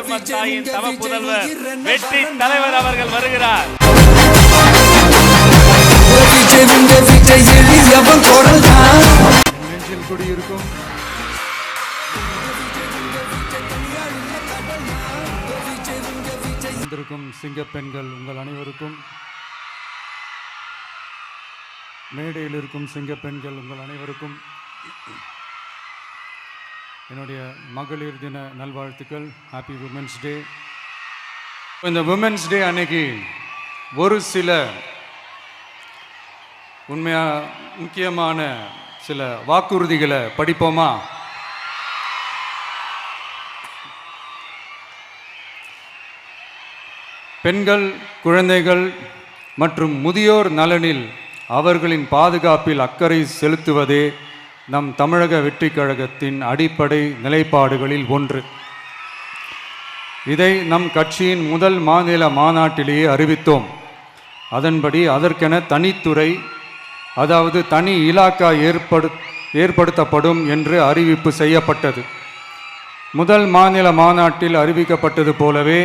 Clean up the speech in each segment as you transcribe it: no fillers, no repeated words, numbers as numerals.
தர்ம தாயின் தவ புதல்வர் வெற்றி தலைவர் அவர்கள் வருகிறார். நெஞ்சில் குடியிருக்கும் வந்திருக்கும் சிங்க பெண்கள் உங்கள் அனைவருக்கும், மேடையில் இருக்கும் சிங்க பெண்கள் உங்கள் அனைவருக்கும் என்னுடைய மகளிர் தின நல்வாழ்த்துக்கள். Happy women's day. இந்த விமென்ஸ் டே அன்னைக்கு ஒரு சில முக்கியமான சில வாக்குறுதிகளை படிப்போமா? பெண்கள், குழந்தைகள் மற்றும் முதியோர் நலனில் அவர்களின் பாதுகாப்பில் அக்கறை செலுத்துவதே நம் தமிழக வெற்றி கழகத்தின் அடிப்படை நிலைப்பாடுகளில் ஒன்று. இதை நம் கட்சியின் முதல் மாநில மாநாட்டிலேயே அறிவித்தோம். அதன்படி அதற்கென தனித்துறை, அதாவது தனி இலாக்கா ஏற்படுத்தப்படும் என்று அறிவிப்பு செய்யப்பட்டது. முதல் மாநில மாநாட்டில் அறிவிக்கப்பட்டது போலவே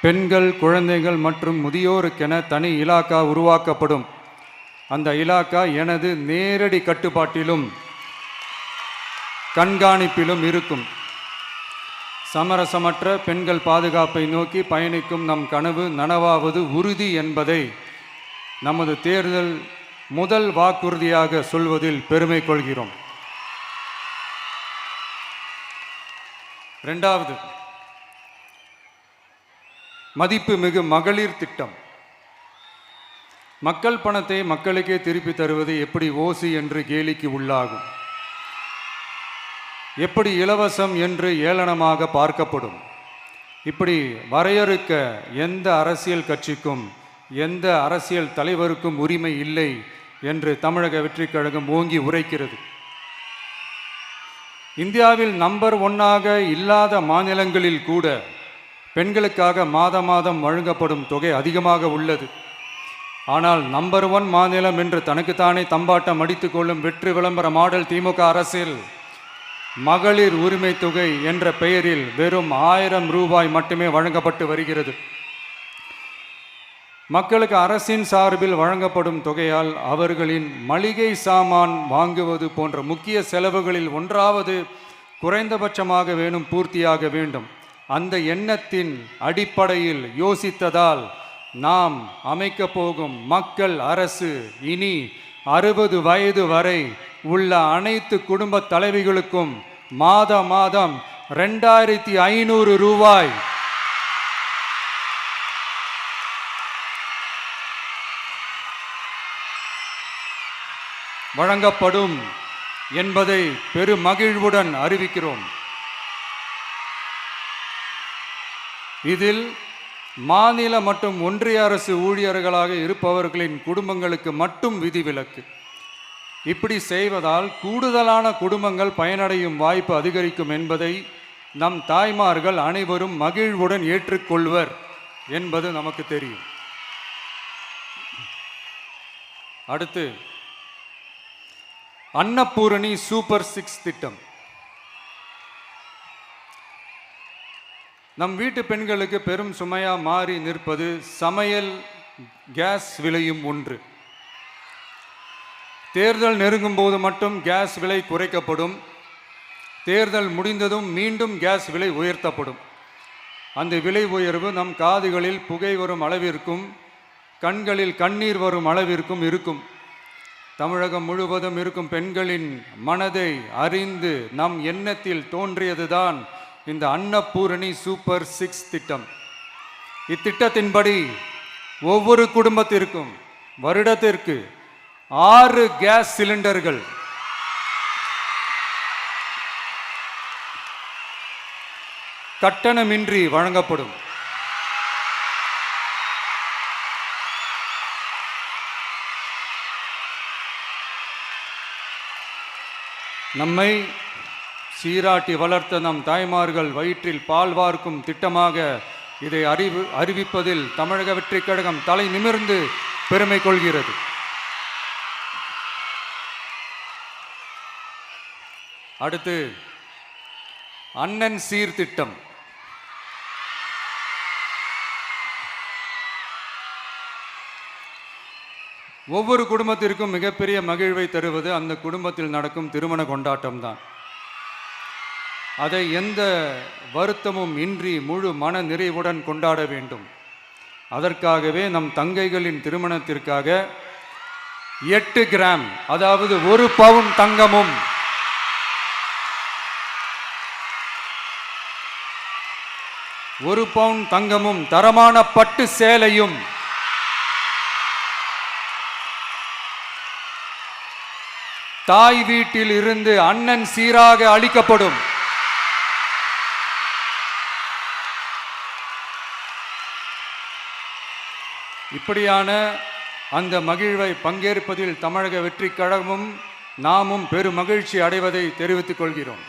பெண்கள், குழந்தைகள் மற்றும் முதியோருக்கென தனி இலாக்கா உருவாக்கப்படும். அந்த இலாக்கா எனது நேரடி கட்டுப்பாட்டிலும் கண்காணிப்பிலும் இருக்கும். சமரசமற்ற பெண்கள் பாதுகாப்பை நோக்கி பயணிக்கும் நம் கனவு நனவாவது உறுதி என்பதை நமது தேர்தல் முதல் வாக்குறுதியாக சொல்வதில் பெருமை கொள்கிறோம். இரண்டாவது, மதிப்புமிகு மகளிர் திட்டம். மக்கள் பணத்தை மக்களுக்கே திருப்பி தருவது எப்படி ஓசி என்று கேலிக்கு உள்ளாகும், எப்படி இலவசம் என்று ஏளனமாக பார்க்கப்படும். இப்படி வரையறுக்க எந்த அரசியல் கட்சிக்கும் எந்த அரசியல் தலைவருக்கும் உரிமை இல்லை என்று தமிழக வெற்றி கழகம் ஓங்கி உரைக்கிறது. இந்தியாவில் நம்பர் 1 இல்லாத மாநிலங்களில் கூட பெண்களுக்காக மாதம் வழங்கப்படும் தொகை அதிகமாக உள்ளது. ஆனால் நம்பர் 1 மாநிலம் என்று தனக்குத்தானே தம்பாட்டம் அடித்துக் கொள்ளும் வெற்றி விளம்பர மாடல் திமுக அரசில் மகளிர் உரிமை தொகை என்ற பெயரில் வெறும் 1000 ரூபாய் மட்டுமே வழங்கப்பட்டு வருகிறது. மக்களுக்கு அரசின் சார்பில் வழங்கப்படும் தொகையால் அவர்களின் மளிகை சாமான் வாங்குவது போன்ற முக்கிய செலவுகளில் ஒன்றாவது குறைந்தபட்சமாக பூர்த்தியாக வேண்டும். அந்த எண்ணத்தின் அடிப்படையில் யோசித்ததால் நாம் அமைக்க போகும் மக்கள் அரசு இனி 60 வயது வரை உள்ள அனைத்து குடும்ப தலைவிகளுக்கும் மாதம் 2500 ரூபாய் வழங்கப்படும் என்பதை பெருமகிழ்வுடன் அறிவிக்கிறோம். இதில் மாநில மற்றும் ஒன்றிய அரசு ஊழியர்களாக இருப்பவர்களின் குடும்பங்களுக்கு மட்டும் விதிவிலக்கு. இப்படி செய்வதால் கூடுதலான குடும்பங்கள் பயனடையும் வாய்ப்பு அதிகரிக்கும் என்பதை நம் தாய்மார்கள் அனைவரும் மகிழ்வுடன் ஏற்றுக்கொள்வர் என்பது நமக்கு தெரியும். அடுத்து, அன்னபூரணி சூப்பர் 6 திட்டம். நம் வீட்டு பெண்களுக்கு பெரும் சுமையா மாறி நிற்பது சமையல் கேஸ் விலையும் ஒன்று. தேர்தல் நெருங்கும் போது மட்டும் கேஸ் விலை குறைக்கப்படும். தேர்தல் முடிந்ததும் மீண்டும் கேஸ் விலை உயர்த்தப்படும். அந்த விலை உயர்வு நம் காதுகளில் புகை வரும் அளவிற்கும் கண்களில் கண்ணீர் வரும் அளவிற்கும் இருக்கும். தமிழகம் முழுவதும் இருக்கும் பெண்களின் மனதை அறிந்து நம் எண்ணத்தில் தோன்றியதுதான் இந்த அன்னபூரணி சூப்பர் 6 திட்டம். இத்திட்டத்தின்படி ஒவ்வொரு குடும்பத்திற்கும் வருடத்திற்கு 6 கேஸ் சிலிண்டர்கள் கட்டணமின்றி வழங்கப்படும். நம்மை சீராட்டி வளர்த்த நம் தாய்மார்கள் வயிற்றில் பால் வார்க்கும் திட்டமாக இதை அறிவிப்பதில் தமிழக வெற்றி கழகம் தலை நிமிர்ந்து பெருமை கொள்கிறது. அடுத்து, அண்ணன் சீர்திட்டம். ஒவ்வொரு குடும்பத்திற்கும் மிகப்பெரிய மகிழ்வை தருவது அந்த குடும்பத்தில் நடக்கும் திருமண கொண்டாட்டம் தான். அதை எந்த வருத்தமும் இன்றி முழு மன நிறைவுடன் கொண்டாட வேண்டும். அதற்காகவே நம் தங்கைகளின் திருமணத்திற்காக 8 கிராம், அதாவது 1 பவுன் தங்கமும் 1 பவுன் தங்கமும் தரமான பட்டு சேலையும் தாய் வீட்டில் இருந்து அண்ணன் சீராக அளிக்கப்படும். இப்படியான அந்த மகிழ்வை பங்கேற்பதில் தமிழக வெற்றி கழகமும் நாமும் பெரும் மகிழ்ச்சி அடைவதை தெரிவித்துக் கொள்கிறோம்.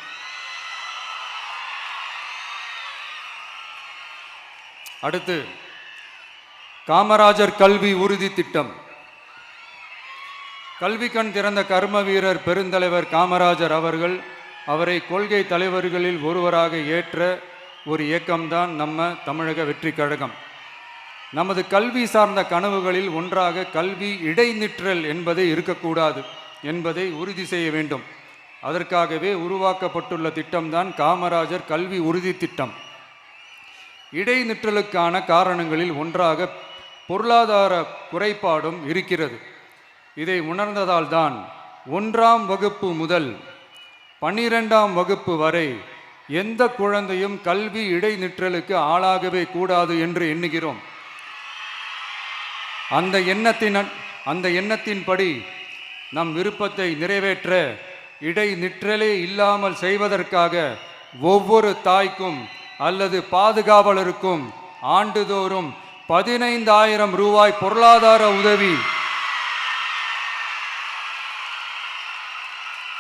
அடுத்து காமராஜர் கல்வி உறுதி திட்டம். கல்வி கண் திறந்த கர்ம வீரர் பெருந்தலைவர் காமராஜர் அவரை கொள்கை தலைவர்களில் ஒருவராக ஏற்ற ஒரு இயக்கம்தான் நம்ம தமிழக வெற்றி கழகம். நமது கல்வி சார்ந்த கனவுகளில் ஒன்றாக கல்வி இடைநிற்றல் என்பதை இருக்கக்கூடாது என்பதை உறுதி செய்ய வேண்டும். அதற்காகவே உருவாக்கப்பட்டுள்ள திட்டம்தான் காமராஜர் கல்வி உறுதி திட்டம். இடைநிற்றலுக்கான காரணங்களில் ஒன்றாக பொருளாதார குறைபாடும் இருக்கிறது. இதை உணர்ந்ததால் தான் 1ஆம் வகுப்பு முதல் 12ஆம் வகுப்பு வரை எந்த குழந்தையும் கல்வி இடைநிற்றலுக்கு ஆளாகவே கூடாது என்று எண்ணுகிறோம். அந்த எண்ணத்தின்படி நம் விருப்பத்தை நிறைவேற்ற இடைநிற்றலே இல்லாமல் செய்வதற்காக ஒவ்வொரு தாய்க்கும் அல்லது பாதுகாவலருக்கும் ஆண்டுதோறும் 15,000 ரூபாய் பொருளாதார உதவி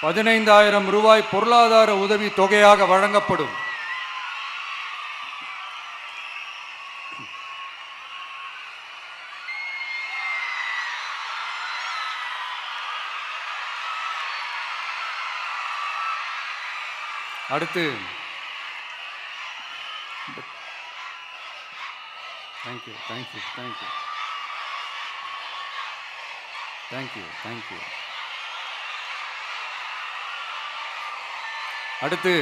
15,000 ரூபாய் பொருளாதார உதவி தொகையாக வழங்கப்படும். அடுத்து தேங்க்யூ. அடுத்து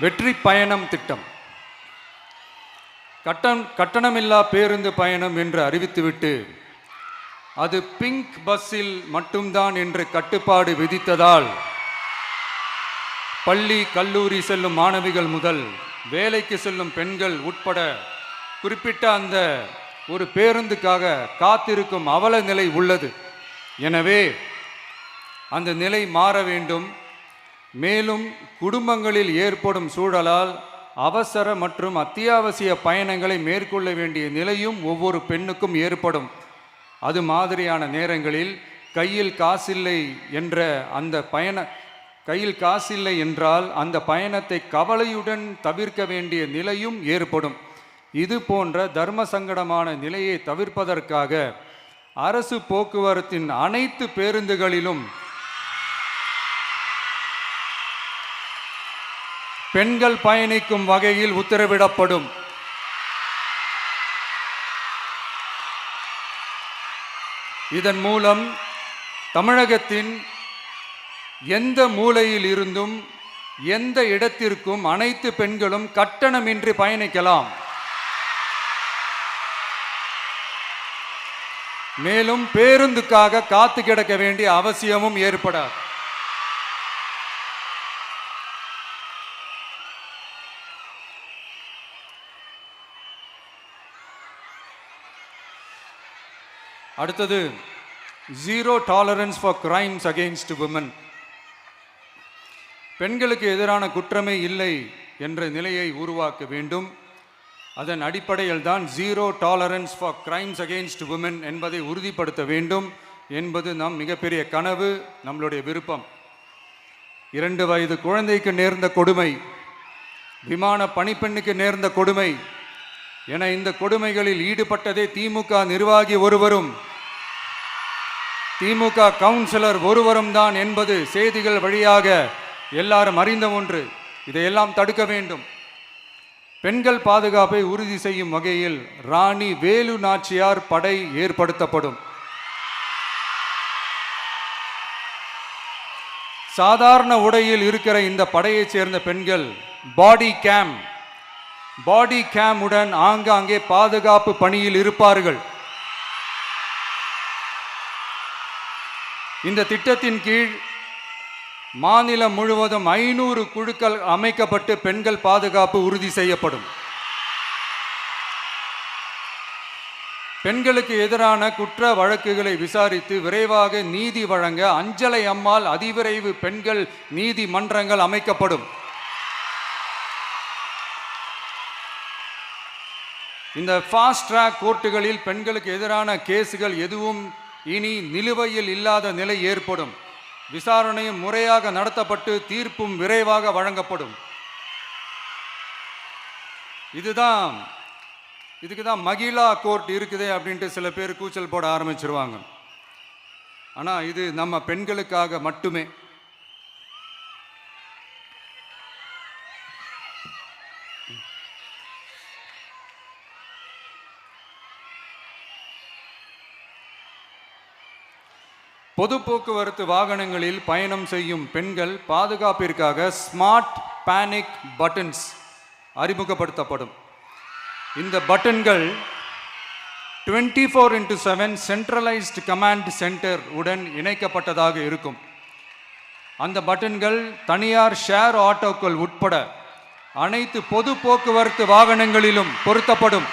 வெற்றி பயணம் திட்டம். கட்டணமில்லா பேருந்து பயணம் என்று அறிவித்துவிட்டு அது பிங்க் பஸ்ஸில் மட்டும்தான் என்று கட்டுப்பாடு விதித்ததால் பள்ளி கல்லூரி செல்லும் மாணவிகள் முதல் வேலைக்கு செல்லும் பெண்கள் உட்பட குறிப்பிட்ட அந்த ஒரு பேருந்துக்காக காத்திருக்கும் அவல நிலை உள்ளது. எனவே அந்த நிலை மாற வேண்டும். மேலும் குடும்பங்களில் ஏற்படும் சூழலால் அவசர மற்றும் அத்தியாவசிய பயணங்களை மேற்கொள்ள வேண்டிய நிலையும் ஒவ்வொரு பெண்ணுக்கும் ஏற்படும். அது மாதிரியான நேரங்களில் கையில் காசில்லை என்றால் அந்த பயணத்தை கவலையுடன் தவிர்க்க வேண்டிய நிலையும் ஏற்படும். இது போன்ற தர்ம சங்கடமான நிலையை தவிர்ப்பதற்காக அரசு போக்குவரத்தின் அனைத்து பேருந்துகளிலும் பெண்கள் பயணிக்கும் வகையில் உத்தரவிடப்படும். இதன் மூலம் தமிழகத்தின் எந்த மூலையில் இருந்தும் எந்த இடத்திற்கும் அனைத்து பெண்களும் கட்டணமின்றி பயணிக்கலாம். மேலும் பேருந்துக்காக காத்து கிடக்க வேண்டிய அவசியமும் ஏற்படாது. அடுத்தது zero tolerance for crimes against women. பெண்களுக்கு எதிரான குற்றமே இல்லை என்ற நிலையை உருவாக்க வேண்டும். அதன் அடிப்படையில் தான் zero tolerance for crimes against women என்பதை உறுதிப்படுத்த வேண்டும் என்பது நம் மிகப்பெரிய கனவு, நம்மளுடைய விருப்பம். 2 வயது குழந்தைக்கு நேர்ந்த கொடுமை, விமான பணிப்பெண்ணுக்கு நேர்ந்த கொடுமை என இந்த கொடுமைகளில் ஈடுபட்டதே திமுக நிர்வாகி ஒருவரும் திமுக கவுன்சிலர் ஒருவரும் தான் என்பது செய்திகள் வழியாக எல்லாரும் அறிந்த ஒன்று. இதையெல்லாம் தடுக்க வேண்டும். பெண்கள் பாதுகாப்பை உறுதி செய்யும் வகையில் ராணி வேலு நாச்சியார் படை ஏற்படுத்தப்படும். சாதாரண உடையில் இருக்கிற இந்த படையைச் சேர்ந்த பெண்கள் பாடி கேம் உடன் ஆங்காங்கே பாதுகாப்பு பணியில் இருப்பார்கள். இந்த திட்டத்தின் கீழ் மாநிலம் முழுவதும் 500 குழுக்கள் அமைக்கப்பட்டு பெண்கள் பாதுகாப்பு உறுதி செய்யப்படும். பெண்களுக்கு எதிரான குற்ற வழக்குகளை விசாரித்து விரைவாக நீதி வழங்க அஞ்சலை அம்மாள் அதிவிரைவு பெண்கள் நீதிமன்றங்கள் அமைக்கப்படும். இந்த ஃபாஸ்ட் ட்ராக் கோர்ட்டுகளில் பெண்களுக்கு எதிரான கேஸுகள் எதுவும் இனி நிலுவையில் இல்லாத நிலை ஏற்படும். விசாரணையும் முறையாக நடத்தப்பட்டு தீர்ப்பும் விரைவாக வழங்கப்படும். இதுக்கு தான் மகிழா கோர்ட் இருக்குதே அப்படின்ட்டு சில பேர் கூச்சல் போட ஆரம்பிச்சிருவாங்க. ஆனால் இது நம்ம பெண்களுக்காக மட்டுமே. பொது போக்குவரத்து வாகனங்களில் பயணம் செய்யும் பெண்கள் பாதுகாப்பிற்காக ஸ்மார்ட் பேனிக் பட்டன்ஸ் அறிமுகப்படுத்தப்படும். இந்த பட்டன்கள் 24/7 சென்ட்ரலைஸ்டு கமாண்ட் சென்டர் உடன் இணைக்கப்பட்டதாக இருக்கும். அந்த பட்டன்கள் தனியார் ஷேர் ஆட்டோக்கள் உட்பட அனைத்து பொது போக்குவரத்து வாகனங்களிலும் பொருத்தப்படும்.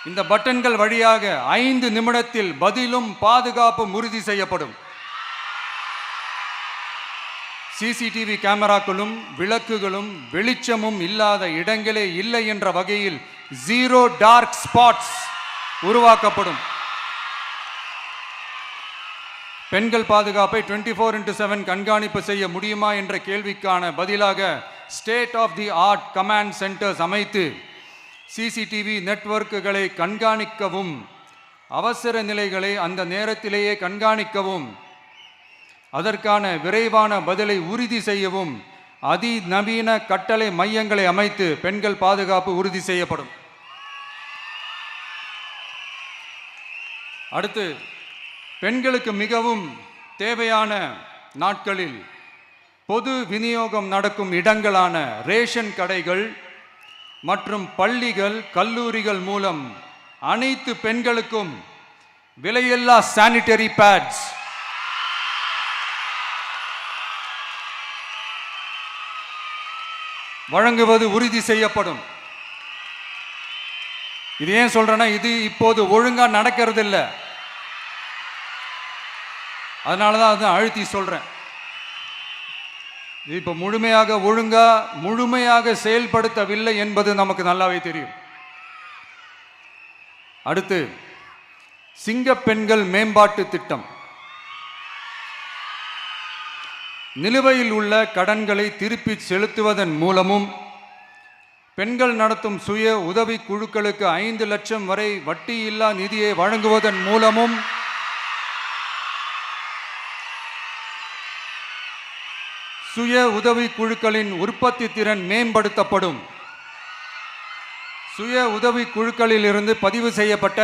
இந்த பட்டன்கள் வழியாக 5 நிமிடத்தில் பதிலும் பாதுகாப்பும் உறுதி செய்யப்படும். சிசிடிவி கேமராக்களும் விளக்குகளும் வெளிச்சமும் இல்லாத இடங்களே இல்லை என்ற வகையில் 0 டார்க் ஸ்பாட்ஸ் உருவாக்கப்படும். பெண்கள் பாதுகாப்பை 24/7 கண்காணிப்பு செய்ய முடியுமா என்ற கேள்விக்கான பதிலாக state of the art command centres அமைத்து சிசிடிவி நெட்வொர்க்குகளை கண்காணிக்கவும் அவசர நிலைகளை அந்த நேரத்திலேயே கண்காணிக்கவும் அதற்கான விரைவான பதிலை உறுதி செய்யவும் அதிநவீன கட்டளை மையங்களை அமைத்து பெண்கள் பாதுகாப்பு உறுதி செய்யப்படும். அடுத்து, பெண்களுக்கு மிகவும் தேவையான நாட்களில் பொது விநியோகம் நடக்கும் இடங்களான ரேஷன் கடைகள் மற்றும் பள்ளிகள் கல்லூரிகள் மூலம் அனைத்து பெண்களுக்கும் விலையில்லா சானிட்டரி பேட்ஸ் வழங்குவது உறுதி செய்யப்படும். இது ஏன் சொல்றேன்னா, இது இப்போது ஒழுங்கா நடக்கிறது இல்லை. அதனாலதான் அதை அழுத்தி சொல்றேன். இப்போ முழுமையாக செயல்படுத்தவில்லை என்பது நமக்கு நல்லாவே தெரியும். அடுத்து, சிங்க பெண்கள் மேம்பாட்டு திட்டம். நிலுவையில் உள்ள கடன்களை திருப்பி செலுத்துவதன் மூலமும் பெண்கள் நடத்தும் சுய உதவி குழுக்களுக்கு 5 லட்சம் வரை வட்டியில்லா நிதியை வழங்குவதன் மூலமும் சுய உதவி குழுக்களின் உற்பத்தி திறன் மேம்படுத்தப்படும். சுய உதவி குழுக்களில் இருந்து பதிவு செய்யப்பட்ட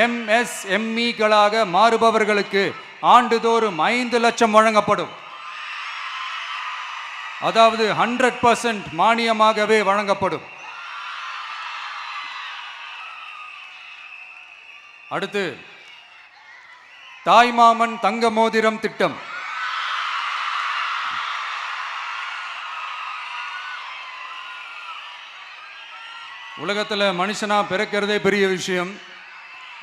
MSMEகளாக மாறுபவர்களுக்கு ஆண்டுதோறும் 5 லட்சம் வழங்கப்படும். அதாவது 100% மானியமாகவே வழங்கப்படும். அடுத்து, தாய்மாமன் தங்க மோதிரம் திட்டம். உலகத்தில் மனுஷனா பிறக்கிறதே பெரிய விஷயம்.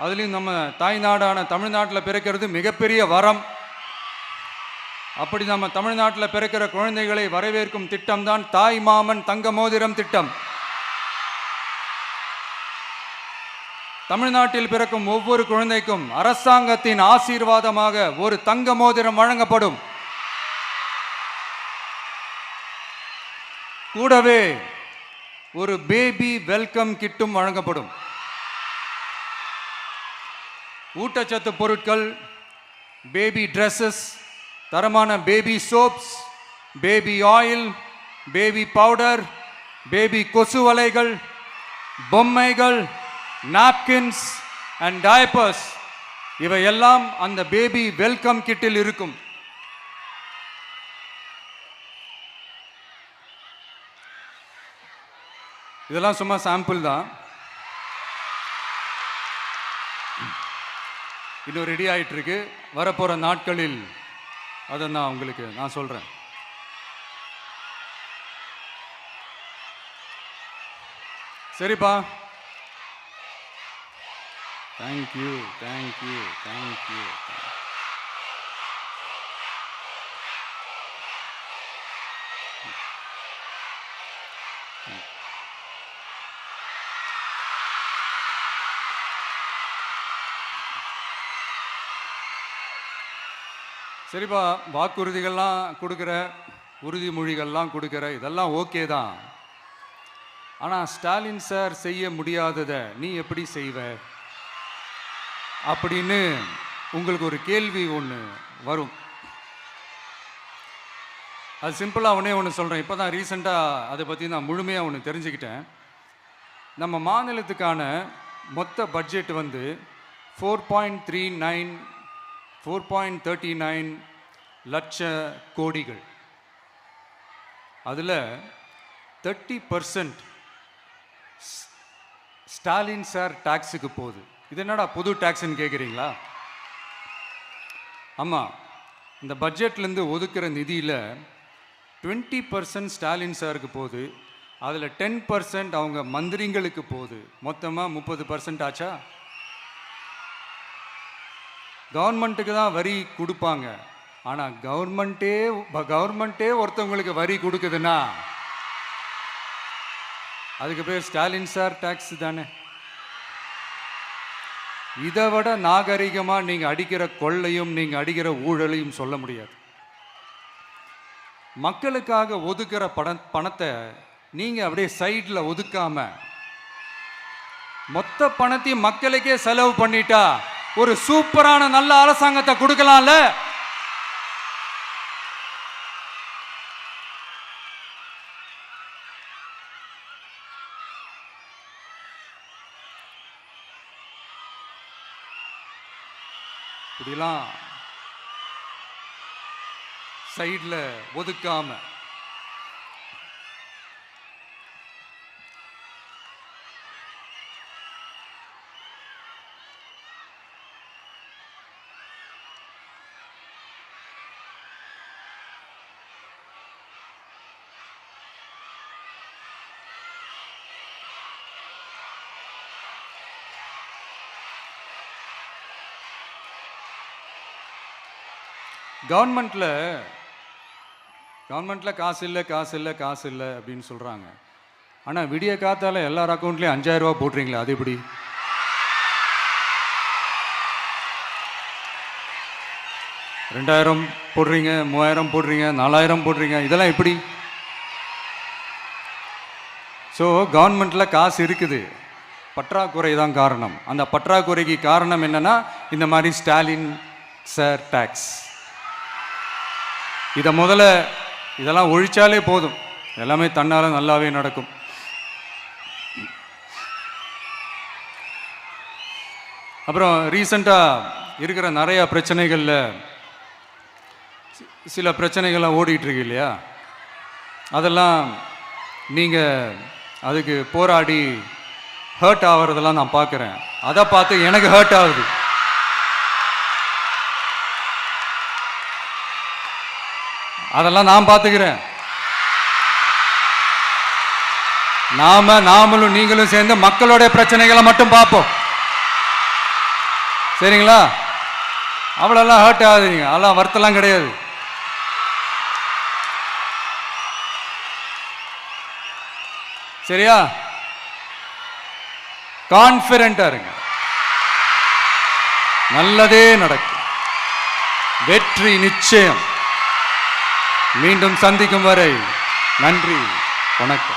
அதுலேயும் நம்ம தாய்நாடான தமிழ்நாட்டில் பிறக்கிறது மிகப்பெரிய வரம். அப்படி நம்ம தமிழ்நாட்டில் பிறக்கிற குழந்தைகளை வரவேற்கும் திட்டம்தான் தாய்மாமன் தங்க மோதிரம் திட்டம். தமிழ்நாட்டில் பிறக்கும் ஒவ்வொரு குழந்தைக்கும் அரசாங்கத்தின் ஆசீர்வாதமாக ஒரு தங்க மோதிரம் வழங்கப்படும். கூடவே ஒரு பேபி வெல்கம் கிட்டும் வழங்கப்படும். ஊட்டச்சத்து பொருட்கள், பேபி ட்ரெஸ்ஸஸ், தரமான baby soaps baby oil, baby powder, baby கொசு வலைகள், பொம்மைகள், நாப்கின்ஸ் அண்ட் டயப்பர்ஸ் இவையெல்லாம் அந்த பேபி வெல்கம் கிட்டில் இருக்கும். இதெல்லாம் சும்மா சாம்பிள் தான். இன்னும் ரெடி ஆயிட்டு இருக்கு. வரப்போற நாட்களில் அதை நான் உங்களுக்கு சொல்றேன். சரிப்பா, தேங்க்யூ தேங்க்யூ தேங்க்யூ. சரிப்பா, வாக்குறுதிகள்லாம் கொடுக்குற, உறுதிமொழிகள்லாம் கொடுக்குற, இதெல்லாம் ஓகே தான். ஆனால் ஸ்டாலின் சார் செய்ய முடியாததை நீ எப்படி செய்வ அப்படின்னு உங்களுக்கு ஒரு கேள்வி ஒன்று வரும். அது சிம்பிளாக ஒன்று சொல்கிறேன். இப்போ தான் ரீசெண்டாக அதை பற்றி நான் முழுமையாக ஒன்று தெரிஞ்சுக்கிட்டேன். நம்ம மாநிலத்துக்கான மொத்த பட்ஜெட் வந்து 4.39 லட்ச கோடிகள். அதில் 30% ஸ்டாலின் சார் டாக்ஸுக்கு போகுது. இது என்னடா புது டாக்ஸ்ன்னு கேட்குறீங்களா? ஆமாம், இந்த பட்ஜெட்லேருந்து ஒதுக்குற நிதியில் 20% ஸ்டாலின் சாருக்கு போகுது. அதில் 10% அவங்க மந்திரிங்களுக்கு போகுது. மொத்தமாக 30% ஆச்சா? கவர்மெண்ட்டுக்கு தான் வரி கொடுப்பாங்க. ஆனால் கவர்மெண்ட்டே ஒருத்தவங்களுக்கு வரி கொடுக்குதுன்னா அதுக்கு பேர் ஸ்டாலின் சார் டாக்ஸ் தானே. இதை விட நாகரிகமாக நீங்கள் அடிக்கிற கொள்ளையும் நீங்கள் அடிக்கிற ஊழலையும் சொல்ல முடியாது. மக்களுக்காக ஒதுக்குற பணத்தை நீங்கள் அப்படியே சைடில் ஒதுக்காம மொத்த பணத்தையும் மக்களுக்கே செலவு பண்ணிட்டா ஒரு சூப்பரான நல்ல அரசாங்கத்தை கொடுக்கலாம்ல. இப்படிலாம் சைடில் ஒதுக்காம கவர்மெண்ட்ல காசு இல்லை அப்படின்னு சொல்றாங்க. ஆனால் விடிய காத்தால எல்லார் அக்கௌண்ட்லேயும் 5000 ரூபா போட்டுறீங்களா? அது எப்படி? $2000 போடுறீங்க, 3000 போடுறீங்க, 4000 போடுறீங்க, இதெல்லாம் எப்படி? ஸோ கவர்மெண்ட்ல காசு இருக்குது, பற்றாக்குறை தான் காரணம். அந்த பற்றாக்குறைக்கு காரணம் என்னன்னா இந்த மாதிரி ஸ்டாலின் சார் டாக்ஸ். இதை முதல்ல இதெல்லாம் ஒழிச்சாலே போதும், எல்லாமே தன்னால நல்லாவே நடக்கும். அப்புறம் ரீசண்டாக இருக்கிற நிறைய பிரச்சனைகளில் சில பிரச்சனைகள்லாம் ஓடிட்டு இருக்கு இல்லையா? அதெல்லாம் நீங்கள் அதுக்கு போராடி ஹர்ட் ஆகிறதெல்லாம் நான் பார்க்குறேன். அதை பார்த்து எனக்கு ஹர்ட் ஆகுது. அதெல்லாம் நான் பார்த்துக்கிறேன். நாமளும் நீங்களும் சேர்ந்து மக்களுடைய பிரச்சனைகளை மட்டும் பார்ப்போம். சரிங்களா? அவ்வளோலாம் ஹர்ட் ஆகுதுங்க, அதெல்லாம் வருத்தலாம் கிடையாது. சரியா? கான்ஃபிடென்ட்டா இருங்க, நல்லதே நடக்கும், வெற்றி நிச்சயம். மீண்டும் சந்திக்கும் வரை நன்றி, வணக்கம்.